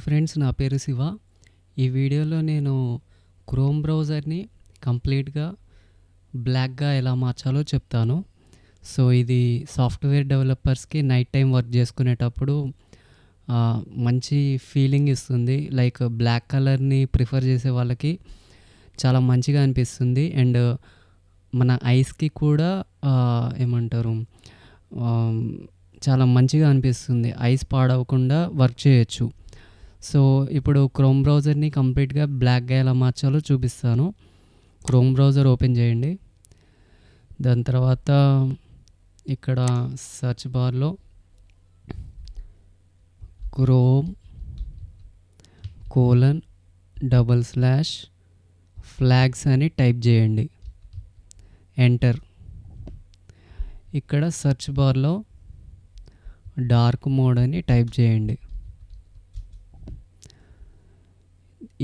Friends, నా పేరు శివ. ఈ వీడియోలో నేను క్రోమ్ బ్రౌజర్ని కంప్లీట్గా బ్లాక్గా ఎలా మార్చాలో చెప్తాను. సో ఇది సాఫ్ట్వేర్ డెవలపర్స్కి నైట్ టైం వర్క్ చేసుకునేటప్పుడు మంచి ఫీలింగ్ ఇస్తుంది. లైక్ బ్లాక్ కలర్ని ప్రిఫర్ చేసే వాళ్ళకి చాలా మంచిగా అనిపిస్తుంది. అండ్ మన ఐస్కి కూడా ఏమంటారు, చాలా మంచిగా అనిపిస్తుంది. ఐస్ పాడవకుండా వర్క్ చేయొచ్చు. సో ఇప్పుడు క్రోమ్ బ్రౌజర్ని కంప్లీట్గా బ్లాక్గా ఎలా మార్చాలో చూపిస్తాను. క్రోమ్ బ్రౌజర్ ఓపెన్ చేయండి. దాని తర్వాత ఇక్కడ సెర్చ్ బార్లో chrome:/flags అని టైప్ చేయండి. ఎంటర్. ఇక్కడ సెర్చ్ బార్లో డార్క్ మోడ్ అని టైప్ చేయండి.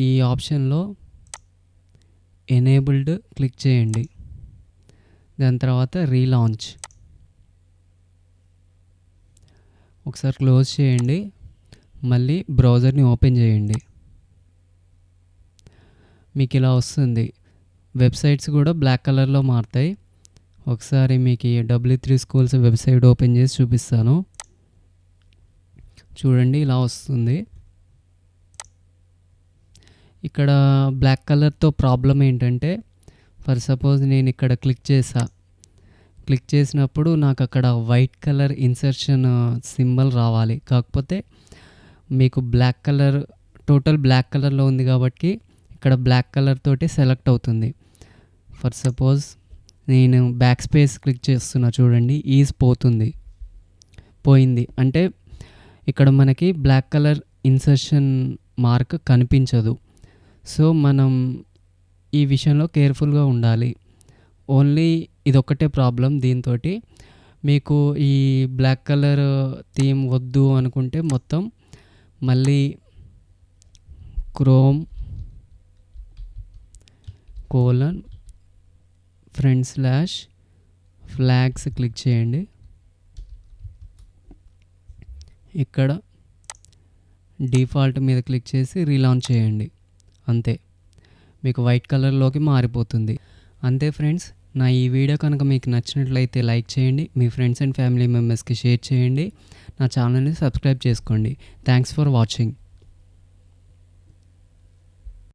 ఈ ఆప్షన్లో ఎనేబుల్డ్ క్లిక్ చేయండి. దాని తర్వాత రీలాంచ్. ఒకసారి క్లోజ్ చేయండి. మళ్ళీ బ్రౌజర్ని ఓపెన్ చేయండి. మీకు ఇలా వస్తుంది. వెబ్సైట్స్ కూడా బ్లాక్ కలర్లో మారుతాయి. ఒకసారి మీకు ఈ W3 స్కూల్స్ వెబ్సైట్ ఓపెన్ చేసి చూపిస్తాను. చూడండి, ఇలా వస్తుంది. ఇక్కడ బ్లాక్ కలర్తో ప్రాబ్లం ఏంటంటే, ఫర్ సపోజ్ నేను ఇక్కడ క్లిక్ చేసినప్పుడు నాకు అక్కడ వైట్ కలర్ ఇన్సర్షన్ సింబల్ రావాలి. కాకపోతే మీకు బ్లాక్ కలర్ టోటల్ బ్లాక్ కలర్లో ఉంది కాబట్టి ఇక్కడ బ్లాక్ కలర్ తోటి సెలెక్ట్ అవుతుంది. ఫర్ సపోజ్ నేను బ్యాక్ స్పేస్ క్లిక్ చేస్తున్నా, చూడండి, ఈజ్ పోయింది. అంటే ఇక్కడ మనకి బ్లాక్ కలర్ ఇన్సర్షన్ మార్క్ కనిపించదు. సో మనం ఈ విషయంలో కేర్ఫుల్గా ఉండాలి. ఓన్లీ ఇదొక్కటే ప్రాబ్లం. దీంతో మీకు ఈ బ్లాక్ కలర్ థీమ్ వద్దు అనుకుంటే మొత్తం మళ్ళీ chrome:/flags క్లిక్ చేయండి. ఇక్కడ డిఫాల్ట్ మీద క్లిక్ చేసి రీలాంచ్ చేయండి. అంతే, మీకు వైట్ కలర్లోకి మారిపోతుంది. అంతే ఫ్రెండ్స్. నా ఈ వీడియో కనుక మీకు నచ్చినట్లయితే లైక్ చేయండి, మీ ఫ్రెండ్స్ అండ్ ఫ్యామిలీ మెంబర్స్కి షేర్ చేయండి, నా ఛానల్ని సబ్స్క్రైబ్ చేసుకోండి. Thanks for watching.